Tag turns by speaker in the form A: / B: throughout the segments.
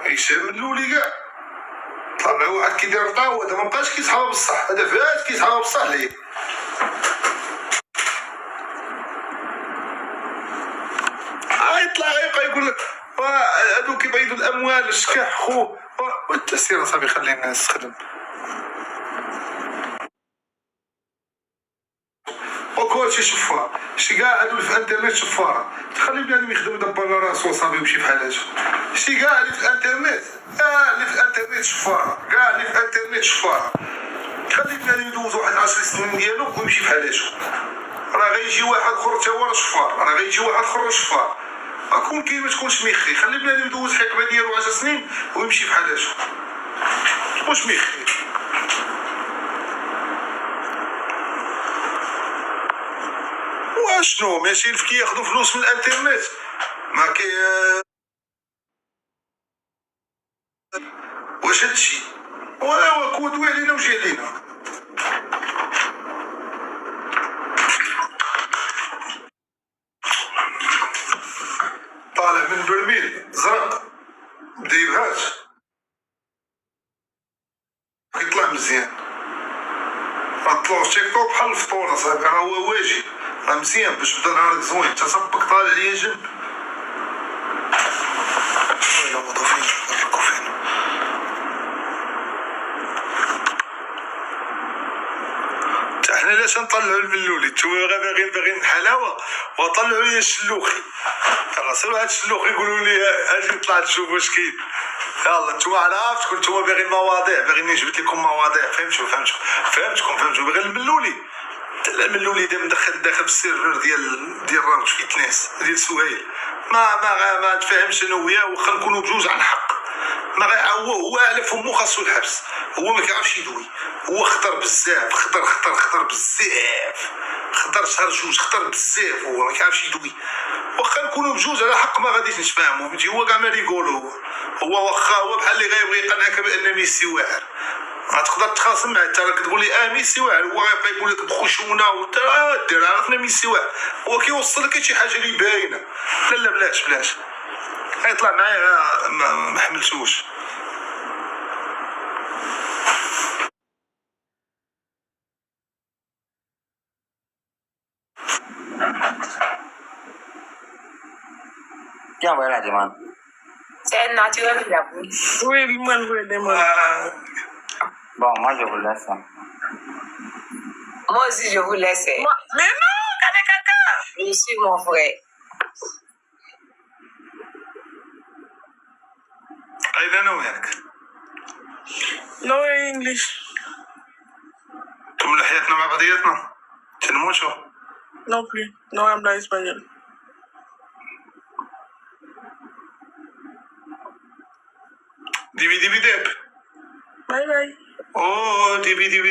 A: هشام اللولي كاع طلع مع واحد كيدير طاوة، هذا مبقاش كيصحابها بصح، هذا فات كيصحابها بصح ليه. يطلع غيبقى يقول لك هادو كيبيضوا الاموال الشكاح خو وانت سير صاحبي خلي الناس تخدم. وكلشي شفار، شتي كاع هادو اللي في الانترنت شفاره، تخلي بنادم يخدم يدبر راسو صافي ويمشي بحال هادو. شتي كاع اللي في الانترنت اللي في الانترنت شفاره، كاع اللي في الانترنت شفاره، خلي بنادم يدوز واحد 10 سنين ديالو ويمشي بحال هادو. راه غيجي واحد اخر تا هو شفار، راه غيجي واحد اخر شفار، اكون كي ما تكونش ميخي، خلي بنادم يدوز حقبه ديالو 10 سنين ويمشي بحال هادو، تكونش ميخي. واشنو ماشي اللي كياخذوا فلوس من الانترنت ما كي واش هادشي كودوي علينا وجي علينا. طالع من برميل زرق بدا يبهات كيطلع مزيان، راه طلعو في تيك توك بحال الفطور اصاحبي، راه هو واجب، راه مزيان باش بدا نهارك زوين. تصبك طالع ليا جنب ولا موظفين يفرقوا فينا. حنا لاش نطلعوا الملولي، نتوما غير باغيين الحلاوه وطلعوا لي الشلوخي. يلاه سيروا هاد الشلوخي يقولوا لي اجي طلع تشوف واش كاين. يلا نتوما عرفتكم، نتوما باغيين مواضيع، باغيين جبت لكم مواضيع، فهمتكم غير الملولي. الملولي داخل بالسيرفر ديال راوتش فيتنس ديال سهيل، ما نتفاهمش انا وياه، واخا نكونوا بجوج على الحق، ما هو على فمو خاصو الحبس، هو ما كيعرفش يدوي، هو خطر بزاف، خطر بزاف، خطر شهر جوج، خطر بزاف، هو ما كيعرفش يدوي. واخا نكونوا بجوج على حق ما غاديش نتفاهموا، فهمتي؟ هو كاع ما يقولوا هو واخا هو بحال اللي غيبغي يقنعك بان ميسي واعر، غتقدر تخاصم معاه، انت راك تقول لي ميسي واعر، هو غيبقى يقول لك بخشونه وانت دير عرفنا ميسي واعر، هو كيوصل لك شي حاجه اللي باينه. لا بلاش يطلع معايا ما حملتوش.
B: Tiens, voilà, dis-moi.
C: C'est naturel, j'avoue.
D: Oui, dis-moi.
B: Bon, moi, je vous laisse.
C: Moi aussi, je vous laisse.
D: Mais non, caca.
C: Je suis mon frère.
A: أين أنا وياك؟
D: No English.
A: تملى حياتنا مع بعضياتنا تنموتو.
D: No, please. No habla español.
A: ديبي ديب.
D: Bye, bye.
A: ديبي ديب.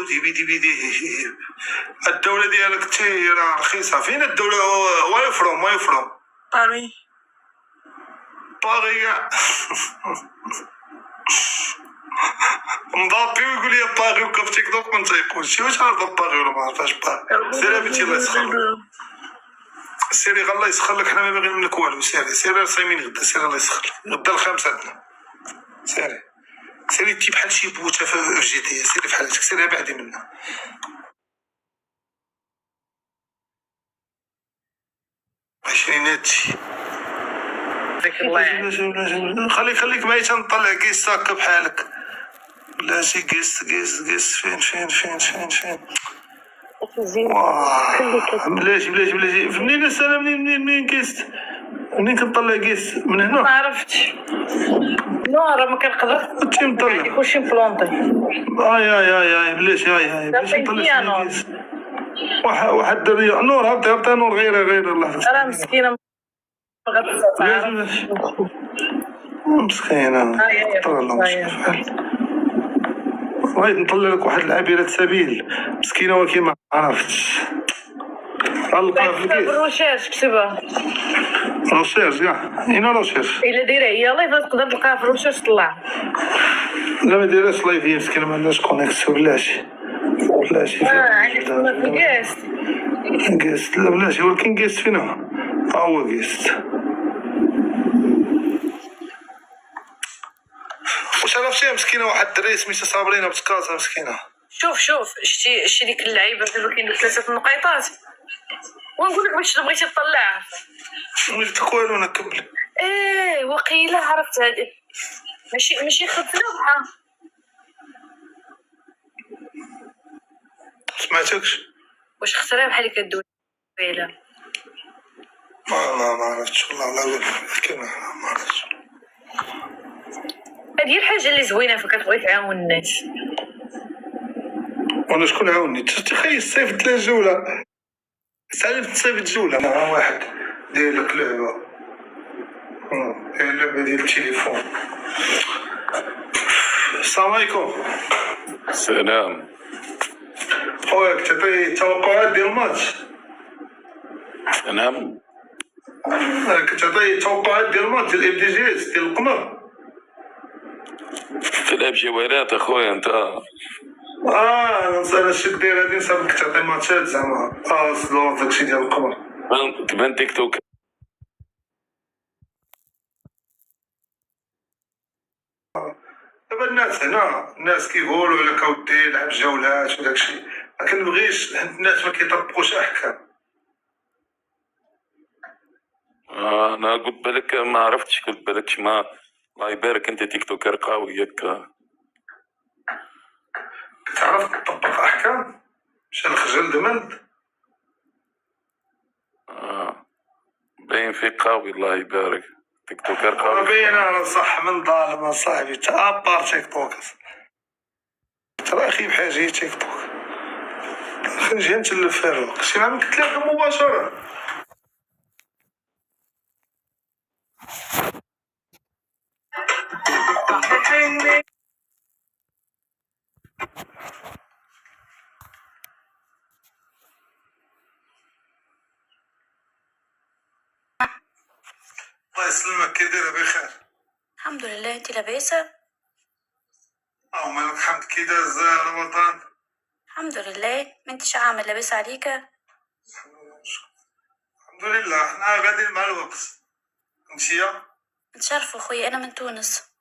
A: ديبي ديب. الدولة ديالك تي راه رخيصة. فين الدولة؟ واي فروم
D: Paris.
A: باغي كاع. مبابي ويقول لي باغي وكا في تيك توك ما نطيقوش. واش عارف باغي ولا ما عرفاش باغي؟ سير بنتي الله يسخر. سيري الله يسخر لك، حنا ما باغيين منك والو. سيري صايمين غدا، سيري الله يسخر لك. غدا الخامس عندنا. سيري تي بحال شي بوته في جي تي، سيري بحال هكاك، سيري بعدي منا. عشريناتي. خليك معايا نطلع كيس هكا بحالك. بلاتي كيس فين. بلاتي منين السنة؟ منين كيس؟ منين كنطلع كيس؟ من هنا؟
D: ما عرفتش. نو راه ما كنقدرش.
A: انت مطلع
D: كلشي مبلونطي.
A: بلاتي باش نطلع كيس. واحد الدريه نور، هبطي نور غير الله.
D: راه مسكينه
A: مسكينة. بغيت نطلع لك واحد العابرة سبيل مسكينة ولكن ما عرفتش. غنلقاها في الكيس.
D: روشيرش كتبها.
A: روشيرش كاع. هنا روشيرش.
D: إلا دايرة هي لايف تقدر تلقاها في روشيرش طلع.
A: لا ما دايرهاش لايف، هي مسكينة ما عندهاش كونيكسيون. بلاتي
D: عندك تما في الكاس.
A: جيست لا بلاتي، ولكن جيست فينا ها هو جيست. واش عرفتيها مسكينه واحد الدري سميتها صابرينا بسكازا مسكينه.
D: شوف شتي ديك اللعيبه دابا كاين 3 النقيطات، ونقول لك باش بغيتي تطلعها.
A: ما قلت لك والو، انا كمل.
D: وقيله عرفت هذه ماشي خفنا بحال.
A: سمعتكش.
D: واش خسرها بحال اللي كدوي قيله؟
A: ما عرفتش والله، لا ولكن ما عرفتش.
D: هذه هي الحاجه اللي زوينه فيك، كتبغي تعاون الناس.
A: وانا شكون عاوني؟ تخيل صيفط لي جوله، سالفت صيفط جوله مع واحد داير لك لعبه، هي اللعبه ديال التليفون. السلام عليكم.
B: سلام.
A: خويا كتعطي توقعات ديال الماتش؟
B: نعم.
A: كتعطي توقعات ديال الماتش ديال اف دي جي اس ديال القمر؟
B: تلعب جوالات اخويا انت.
A: انا نسال اش داير هادي، نسالك تعطي ماتشات زعما سلور داكشي ديال القمر.
B: تبان تيك توك.
A: دابا الناس هنا كيقولوا لك اودي لعب جولات وداكشي، ما كنبغيش الناس ما كيطبقوش احكام.
B: انا قلت بالك ما عرفتش، قلت بالك ما الله يبارك انت تيك توكر قوي ياك.
A: كتعرف تطبق احكام؟ مشى الخجل دمند.
B: باين فيك قوي الله يبارك، تيك توكر قوي.
A: باين انا صح من ظالم اصاحبي، تا ابار تيك توك ترى اخي بحاجه هي تيك توك. نجي نتلف فيها الوقت، شي عام كتلاقى مباشره. الله يسلمك، كي دايره؟ بخير
E: الحمد لله. انت لاباسه؟
A: مالك الحمد. كي داز رمضان؟
E: الحمد لله. ما انتش عامل لاباس عليك؟
A: الحمد لله، حنا غاديين مع الوقت. انتيا؟
E: نتشرفوا خويا، انا من تونس.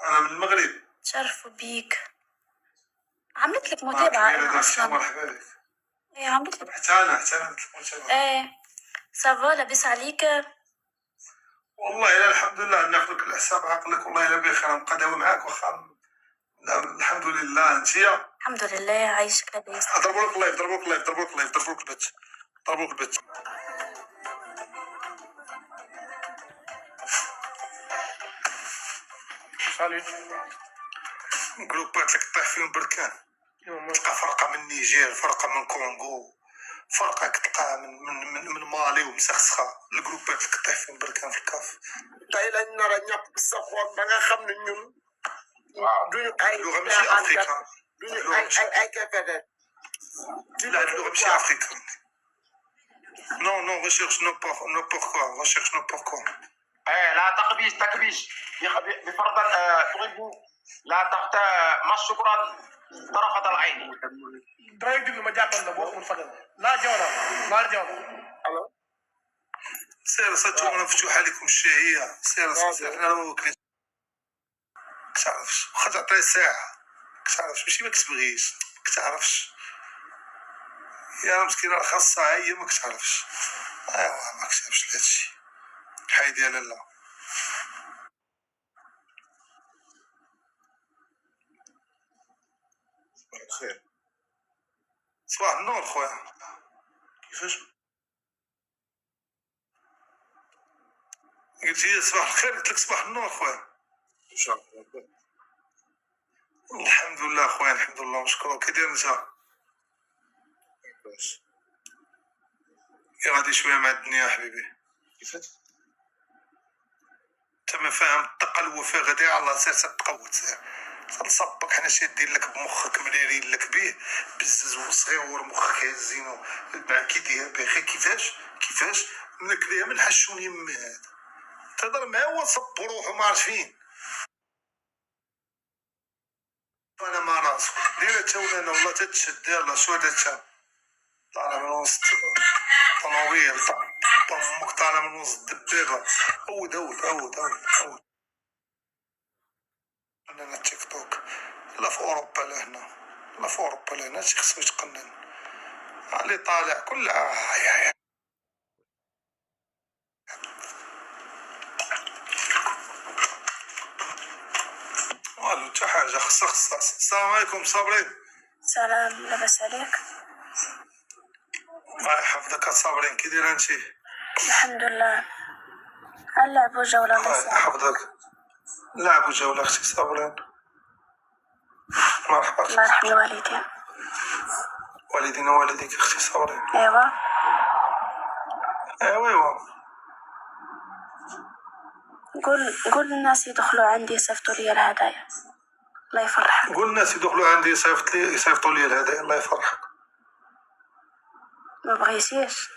A: انا من المغرب.
E: تشرفوا بيك. عملت لك متابعه انا اصلا.
A: مرحبا بك.
E: ايه عملت لك.
A: حتى انا متابعه.
E: ايه صافا لاباس عليك؟
A: والله لا الحمد لله، ناخذك الحساب عقلك، والله لا بخير، نبقى داوي معاك واخا. الحمد لله. انتيا؟
E: الحمد لله عايشك لاباس.
A: ضربوا لك اللايف، ضربوا لك البث.
F: صالح
A: جروبات لك طيح فيهم بركان، تلقى فرقه من النيجير، فرقه من كونغو، فرقه كتلقى من مالي ومسخسخه. الجروبات لك طيح فيهم بركان في الكاف.
F: tey lañ nar a ñàpp sa xool ba nga xam ne ñun duñu ay
A: اللغه ماشي افريكان،
F: duñu ay kefede.
A: لا اللغه ماشي افريكان. non recherche n'importe quoi.
G: لا تكبيش بفرضا تحب لا تحت ما شكرا طرفة العين.
F: damay déglu ma jàppal la boo amul fagal laa jawla allo
A: سير صدقوا مفتوحه لكم الشهيه. سير انا ما واكلين. كتعرفش واخا تعطي ساعه، كتعرفش ماشي ما كتبغيش، كتعرفش يا مسكينه خاصها هي ما كتعرفش. ايوا ما كتعرفش هادشي حيدي على لا. صباح الخير. صباح النور خويا. كيفاش قلت لي صباح الخير؟ قلت لك صباح النور خويا. ان شاء الله. الحمد لله خويا، الحمد لله مشكور. كي داير انت؟ لاباس. غادي شويه مع الدنيا حبيبي. كيفاش؟ انت ما فاهم الطاقه الوفاء غادي على الله. سير تقوت، سير تنصبك، حنا شادين لك بمخك، مليرين لك به بزز وصغيور، مخك هازينو مع كي داير بخير. كيفاش منك ليا من حشون يما هذا تهضر معاه وصب روحو ما عارف فين. انا ما راسو دير تولينا والله تتشد يلا شو هذا طالع من وسط طناوير طمك طالع من وسط دبابه عود عندنا التيك توك لا في اوروبا لهنا شي خصو يتقنن اللي طالع كلها والو حتى حاجه خصها السلام عليكم صابرين
E: سلام، لاباس عليك؟
A: الله يحفظك صابرين كي دايره انتي
E: الحمد لله. نلعبوا جولة
A: الله
E: بس.
A: يحفظك لعبوا جولة اختي صابرين مرحبا
E: الله يرحم الوالدين.
A: والدينا ووالديك اختي صابرين
E: ايوا
A: ايوا
E: قول للناس يدخلوا عندي يصيفطوا لي الهدايا، الله يفرحك.
A: قول الناس يدخلوا عندي يصيفطوا لي الهدايا الله يفرحك.
E: ما بغيتيش؟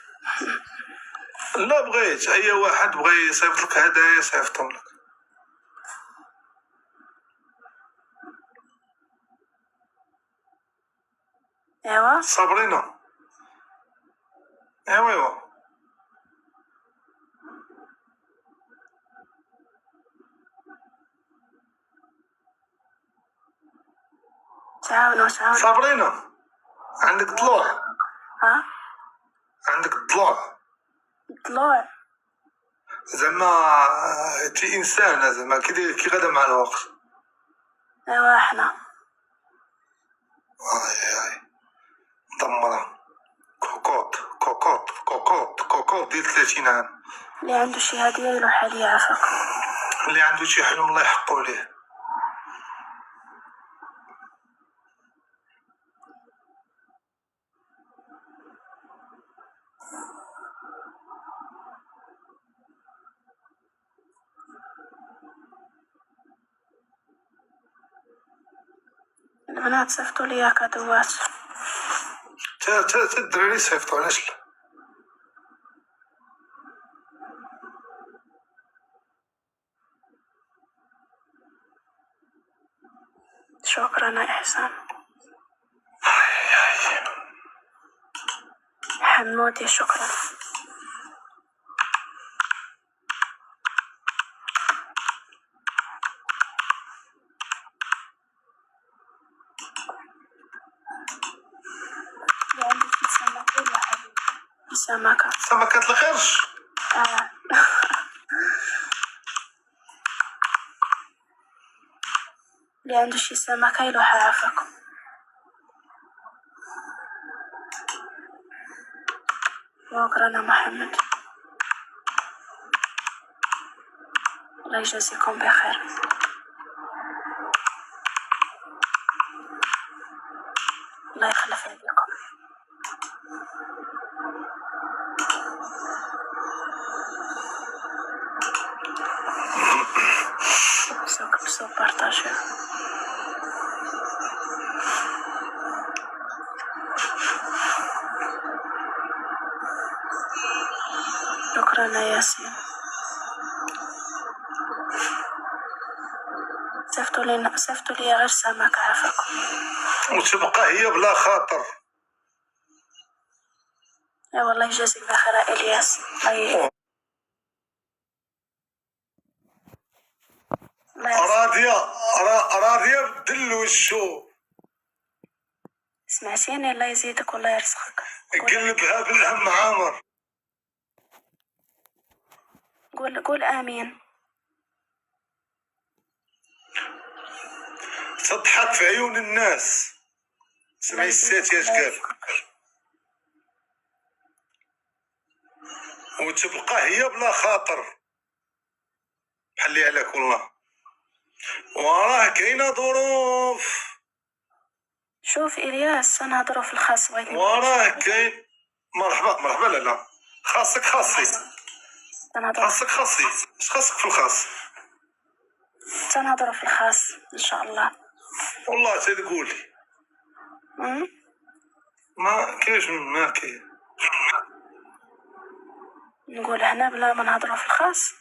A: لا بغيت اي واحد بغى يصيفط لك هدايا يصيفطهم لك.
E: ايوا
A: صابرينا ايوا
E: تعاونوا.
A: صابرينا عندك ضلوع
E: ها؟
A: عندك ضلوع
E: طلوع؟
A: زعما انتي انسانه زعما كي غدا مع الوقت.
E: ايوا احنا
A: اي مدمره كوكوط ديال 30 عام.
E: اللي عنده شي هدية يروح عليا عافاك.
A: اللي عنده شي حلم الله يحقو عليه.
E: البنات صيفطوا لي كادوات.
A: تا الدراري صيفطوا علاش لا.
E: شكرا يا إحسان. حمودي شكرا. سمكة
A: سمكة القرش.
E: اللي عنده شي سمكة يروح عافاكم. وقرانا محمد الله يجازيكم بخير. الله يخلف عليكم. كبسوا بارطاجيو. شكرا يا ياسين. صيفطوا لي غير سمك عافاكم.
A: وتبقى هي بلا خاطر.
E: يا والله يجازيك بخير الياس.
A: راضية بدل وشو.
E: سمعتيني الله يزيدك والله يرزقك.
A: قلبها بالهم عامر.
E: قول آمين.
A: تضحك في عيون الناس. سمعي الساتي اش قال. وتبقى هي بلا خاطر. حلي عليك والله. وراه كاينه ظروف.
E: شوف إلياس سنهضروا في الخاص.
A: وراه كاين. مرحبا لا خاصك خاصي. اش خاصك في الخاص؟
E: سنهضروا في الخاص ان شاء الله.
A: والله تقولي ما كاينش ما كاين.
E: نقول هنا بلا ما نهضروا في الخاص.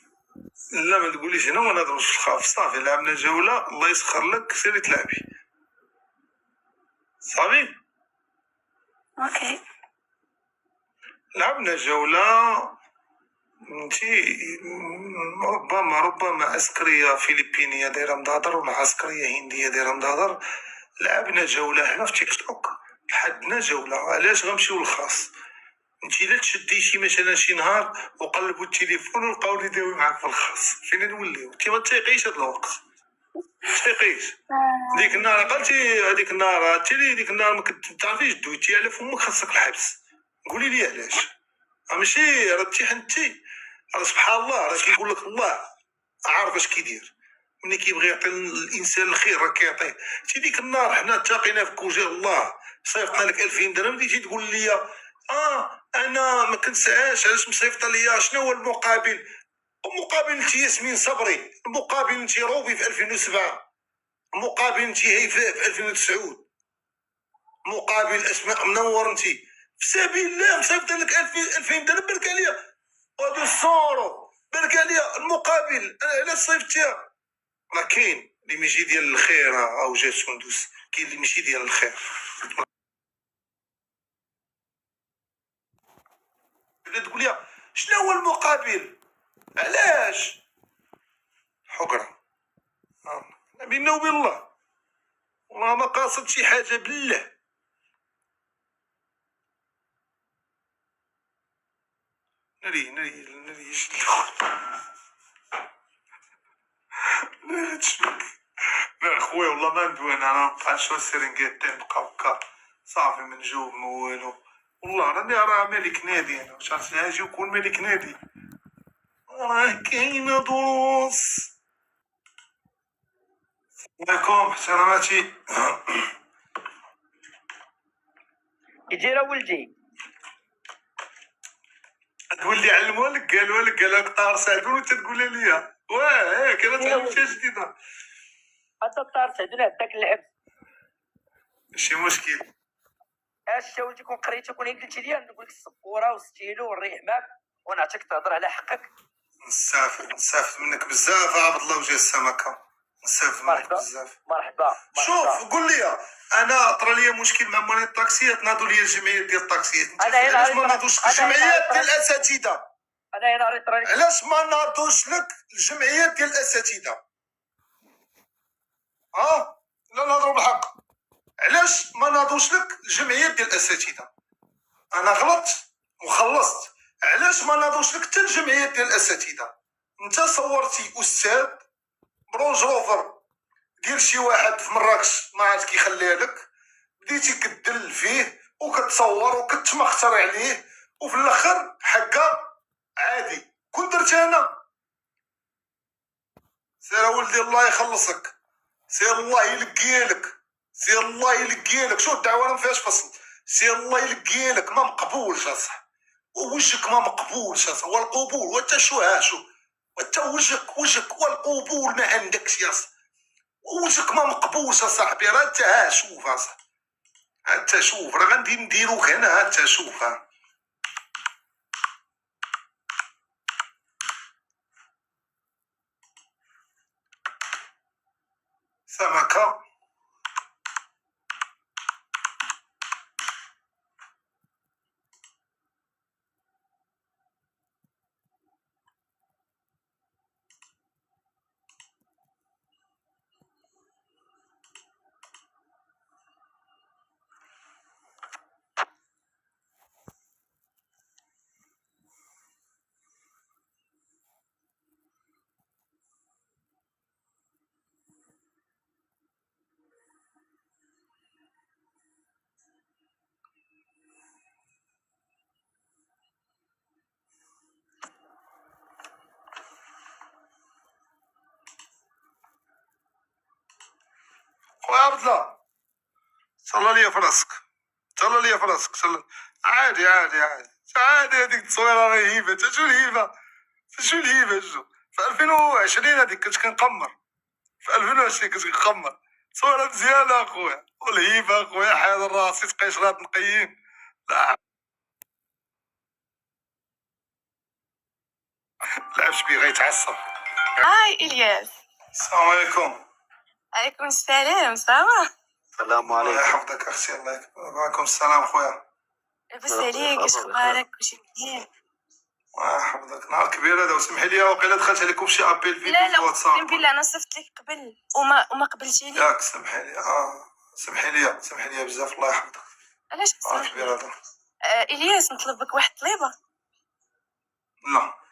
A: لا ما تقوليش هنا ما نهضروش في الخاص. صافي لعبنا جوله الله يسخر لك سيري تلعبي. صافي
E: اوكي.
A: لعبنا جولة. انتي ربما عسكرية فلبينية دايرة مدادر ولا عسكرية هندية دايرة مدادر. لعبنا جولة هنا في تيك توك، حدنا جولة. علاش غنمشيو للخاص؟ انتي لا تشديتي مثلا شي نهار وقلبوا التليفون ولقاو لي داوي معاك في الخاص، فين نوليو؟ انتي ما تيقيش هاد الوقت، تيقيش. ديك النهار قلتي هذيك النهار تيلي ديك النهار ما كتعرفيش دويتي على فمك خاصك الحبس. قولي لي علاش؟ ماشي راه تيحنتي، راه سبحان الله راه كيقول لك الله عارف اش كيدير. ملي كيبغي يعطي الانسان الخير راه كيعطيه. تي ديك النهار حنا تلاقينا في كوجه الله صيفطنا لك 2000 درهم، تيجي تقول لي انا ما كنسعاش علاش مصيفطه ليا، شنو هو المقابل؟ المقابل انت ياسمين صبري، المقابل انت روبي في 2007، مقابل انت هيفاء في 2009، مقابل اسماء منور انت. في سبيل الله مصيفط لك 2000 درهم بالك عليا وهادو الصورو بالك عليا المقابل. انا علاش صيفطتيها؟ راه كاين اللي ماشي ديال الخير او جا سندوس، كاين اللي ماشي ديال الخير. بدا تقول لي شنو هو المقابل؟ علاش؟ حقره بينا وبين الله، والله ما قاصد شي حاجه بالله. نري شنو لا خويا والله ما ندوي انا نبقى نشوف السرنجيتي نبقى هكا صافي من جوب من والو. والله راني راه ملك نادي انا، واش عرفتي اجي وكون ملك نادي. راه كاينه دروس. عليكم سلاماتي.
H: يجي راه ولدي
A: تولي علموا لك قال لك طار سعدون وانت تقول لي واه كانت تعلمتها جديده.
H: انت طار سعدون عندك اللعب
A: ماشي مشكل.
H: اش ولدي كون قريتو كون قلتي لي نقول لك السبوره والستيلو والريح معك ونعطيك تهضر على حقك.
A: نستافد منك بزاف عبد الله وجه السمكه، نستافد منك بزاف.
H: مرحبا.
A: شوف قول لي انا طرا لي مشكل مع مولين الطاكسيات، ناضوا لي الجمعيات ديال الطاكسيات. علاش ما ناضوش الجمعيات ديال الاساتذه؟
H: انا هنا ريت راني
A: علاش ما ناضوش لك الجمعيات ديال الاساتذه؟ لا نهضروا بالحق. علاش ما ناضوش لك الجمعيات ديال الاساتذه؟ انا غلطت وخلصت. علاش ما ناضوش لك حتى الجمعيات ديال الاساتذه؟ انت صورتي استاذ برونج روفر ديال شي واحد في مراكش ما عاد كيخليها لك، بديتي كدل فيه وكتصور وكتمختر عليه، وفي الاخر حقا عادي. كون درت انا سير ولدي الله يخلصك، سير الله يلقيالك، سير الله يلقيالك. شو الدعوه ما فيهاش فصل. سير الله يلقيالك ما مقبولش اصاحبي، ووجهك ما مقبولش اصاحبي. والقبول وانت شو وانت وجهك والقبول ما عندكش يا صاحبي، وجهك ما مقبولش اصاحبي. راه انت شوف اصاحبي، انت شوف راه غندي نديروك هنا. انت شوف سمكه. خويا عبد الله صلى لي في راسك، صلى لي في راسك، صلى. عادي هذيك التصويره رهيبه. شو الهيبه شو في 2020 هذيك كنت كنقمر، في 2020 كنت كنقمر. تصويره مزيانه اخويا، والهيبه اخويا حاضر راسي قشرات نقيين. لا لعبش بيه غيتعصب.
D: هاي الياس.
A: السلام عليكم.
D: عليكم السلام. صافا
F: السلام
A: الله
F: عليكم.
A: يحفظك اختي. الله يكبر. وعليكم السلام خويا.
E: لاباس عليك؟ اش اخبارك؟ واش مزيان؟
A: الله يحفظك. نهار كبير هذا، وسمحي لي وقيلا دخلت عليكم شي ابيل فيديو
E: لا
A: في
E: لا
A: الواتساب.
E: اقسم بالله انا صفت لك قبل وما قبلتي لي.
A: ياك سمحي لي. سمحي لي بزاف. الله يحفظك.
E: علاش
A: نهار
E: تصرف
A: كبير
E: لي؟
A: هذا.
E: الياس نطلبك واحد الطليبه.
A: لا